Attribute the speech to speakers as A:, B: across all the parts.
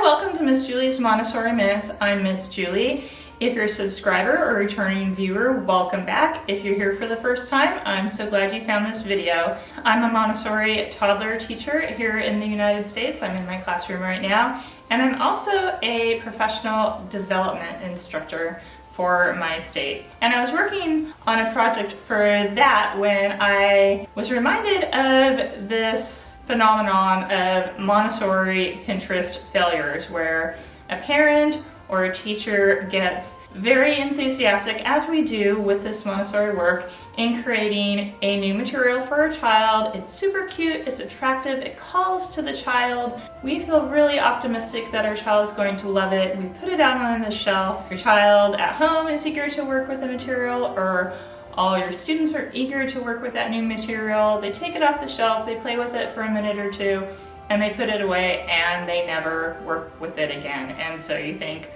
A: welcome to Miss Julie's Montessori Minutes. I'm Miss Julie. If you're a subscriber or returning viewer, welcome back. If you're here for the first time, I'm so glad you found this video. I'm a Montessori toddler teacher here in the United States. I'm in my classroom right now, and I'm also a professional development instructor for my state. And I was working on a project for that when I was reminded of this phenomenon of Montessori Pinterest failures, where a parent or a teacher gets very enthusiastic, as we do with this Montessori work, in creating a new material for a child. It's super cute, it's attractive, it calls to the child. We feel really optimistic that our child is going to love it. We put it out on the shelf. Your child at home is eager to work with the material, or all your students are eager to work with that new material. They take it off the shelf, they play with it for a minute or two, and they put it away and they never work with it again. And so you think,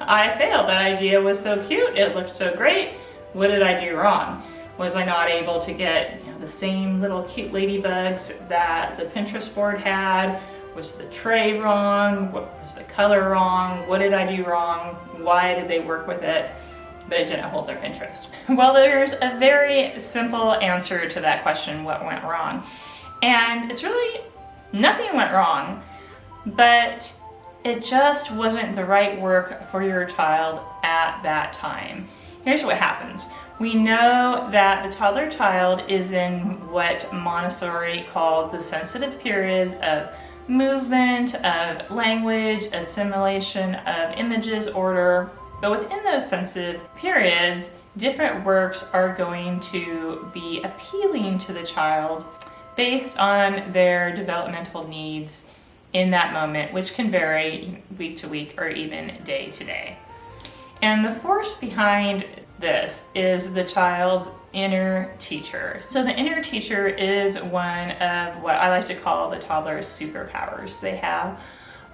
A: I failed. That idea was so cute, it looked so great. What did I do wrong? Was I not able to get the same little cute ladybugs that the Pinterest board had? Was the tray wrong? What was the color wrong? What did I do wrong? Why did they work with it, but it didn't hold their interest? Well, there's a very simple answer to that question, what went wrong? And it's really, nothing went wrong, but it just wasn't the right work for your child at that time. Here's what happens. We know that the toddler child is in what Montessori called the sensitive periods of movement, of language, assimilation of images, order. But within those sensitive periods, different works are going to be appealing to the child based on their developmental needs in that moment, which can vary week to week or even day to day. And the force behind this is the child's inner teacher. So the inner teacher is one of what I like to call the toddler's superpowers. They have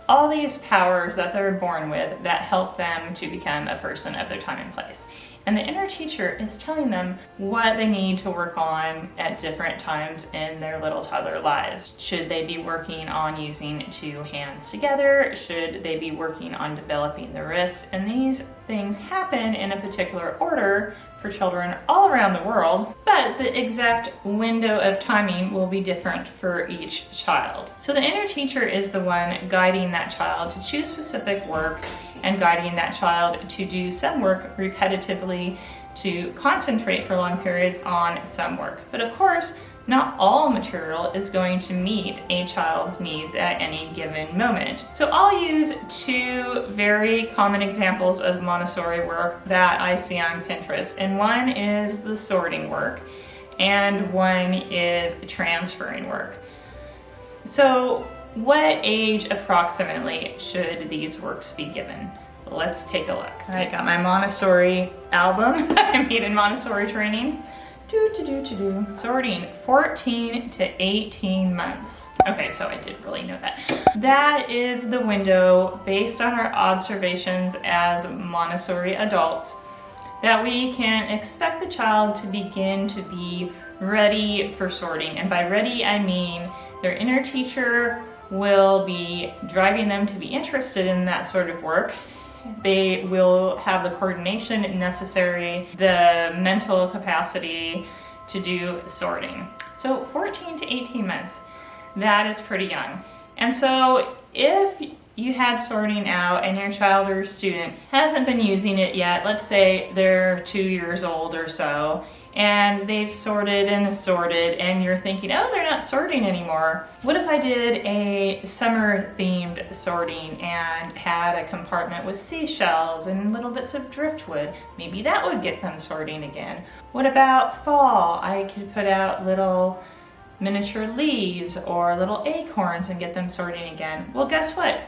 A: all these powers that they're born with that help them to become a person of their time and place. And the inner teacher is telling them what they need to work on at different times in their little toddler lives. Should they be working on using two hands together? Should they be working on developing the wrist? And these things happen in a particular order for children all around the world, but the exact window of timing will be different for each child. So the inner teacher is the one guiding that child to choose specific work and guiding that child to do some work repetitively, to concentrate for long periods on some work. But of course, not all material is going to meet a child's needs at any given moment. So I'll use two very common examples of Montessori work that I see on Pinterest. And one is the sorting work, and one is transferring work. So what age approximately should these works be given? Let's take a look. I got my Montessori album I made in Montessori training. Sorting 14 to 18 months. Okay, so I did really know that. That is the window, based on our observations as Montessori adults, that we can expect the child to begin to be ready for sorting. And by ready, I mean their inner teacher will be driving them to be interested in that sort of work. They will have the coordination necessary, the mental capacity to do sorting. So 14 to 18 months, that is pretty young. And so if you had sorting out and your child or student hasn't been using it yet, let's say they're 2 years old or so, and they've sorted and assorted, and you're thinking, oh, they're not sorting anymore. What if I did a summer themed sorting and had a compartment with seashells and little bits of driftwood? Maybe that would get them sorting again. What about fall? I could put out little miniature leaves or little acorns and get them sorting again. Well, guess what?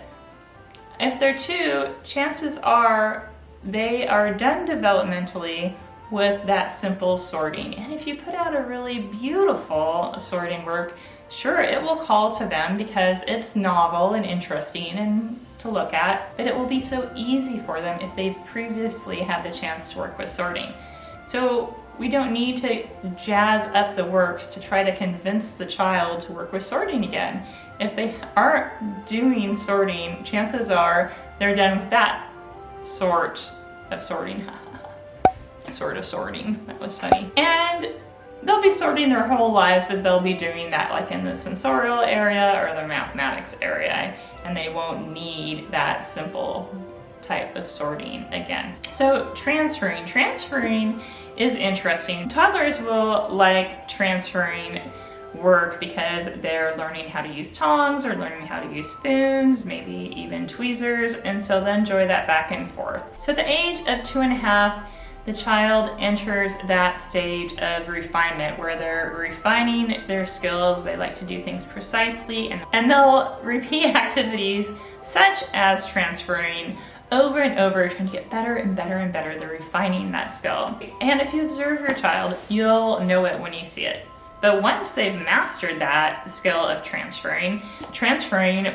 A: If they're 2, chances are they are done developmentally with that simple sorting. And if you put out a really beautiful sorting work, sure, it will call to them because it's novel and interesting and to look at, but it will be so easy for them if they've previously had the chance to work with sorting. So we don't need to jazz up the works to try to convince the child to work with sorting again. If they aren't doing sorting, chances are they're done with that sort of sorting. Sort of sorting, that was funny. And they'll be sorting their whole lives, but they'll be doing that like in the sensorial area or the mathematics area, and they won't need that simple type of sorting again. So transferring is interesting. Toddlers will like transferring work because they're learning how to use tongs or learning how to use spoons, maybe even tweezers, and so they'll enjoy that back and forth. So at the age of 2.5, the child enters that stage of refinement where they're refining their skills. They like to do things precisely, and they'll repeat activities such as transferring over and over, trying to get better and better and better. They're refining that skill. And if you observe your child, you'll know it when you see it. But once they've mastered that skill of transferring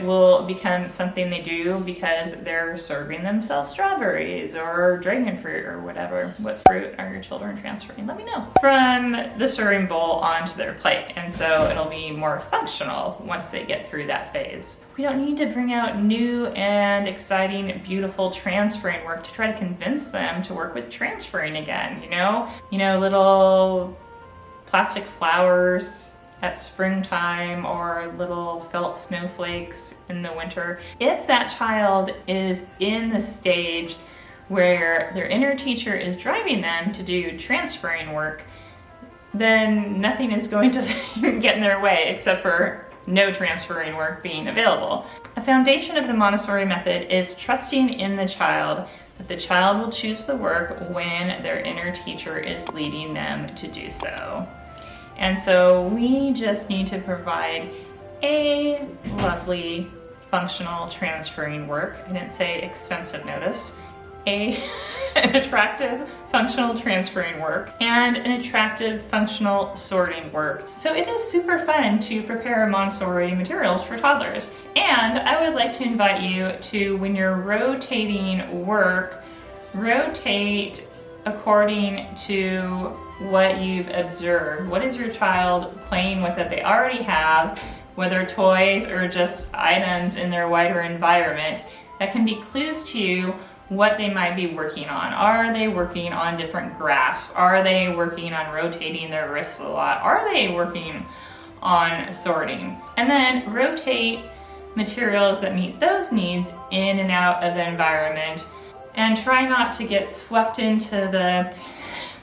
A: will become something they do because they're serving themselves strawberries or dragon fruit or whatever. What fruit are your children transferring? Let me know. From the serving bowl onto their plate. And so it'll be more functional once they get through that phase. We don't need to bring out new and exciting, beautiful transferring work to try to convince them to work with transferring again, you know, little plastic flowers at springtime or little felt snowflakes in the winter. If that child is in the stage where their inner teacher is driving them to do transferring work, then nothing is going to get in their way except for no transferring work being available. A foundation of the Montessori method is trusting in the child, that the child will choose the work when their inner teacher is leading them to do so. And so we just need to provide a lovely functional transferring work. I didn't say expensive, notice. An attractive functional transferring work and an attractive functional sorting work. So it is super fun to prepare Montessori materials for toddlers. And I would like to invite you to, when you're rotating work, rotate according to what you've observed. What is your child playing with that they already have, whether toys or just items in their wider environment, that can be clues to you what they might be working on. Are they working on different grasps? Are they working on rotating their wrists a lot? Are they working on sorting? And then rotate materials that meet those needs in and out of the environment, and try not to get swept into the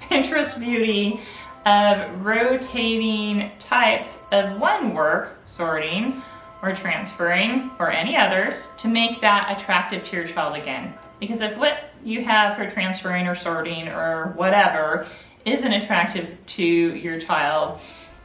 A: Pinterest beauty of rotating types of one work, sorting or transferring or any others, to make that attractive to your child again. Because if what you have for transferring or sorting or whatever isn't attractive to your child,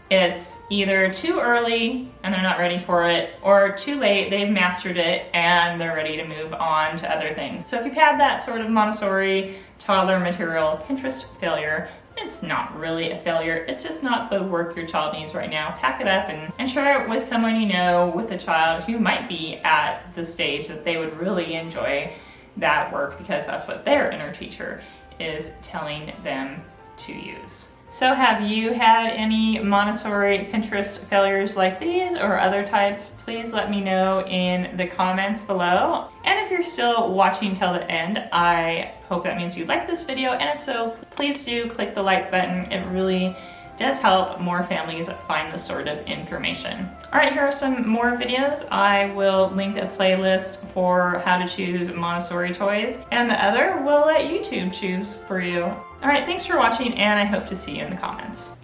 A: it's either too early and they're not ready for it, or too late, they've mastered it and they're ready to move on to other things. So if you've had that sort of Montessori toddler material Pinterest failure, it's not really a failure, it's just not the work your child needs right now. Pack it up and share it with someone you know, with a child who might be at the stage that they would really enjoy that work because that's what their inner teacher is telling them to use. So have you had any Montessori Pinterest failures like these or other types? Please let me know in the comments below. And if you're still watching till the end, I hope that means you like this video. And if so, please do click the like button. It really does help more families find this sort of information. All right, here are some more videos. I will link a playlist for how to choose Montessori toys, and the other we'll let YouTube choose for you. All right, thanks for watching, and I hope to see you in the comments.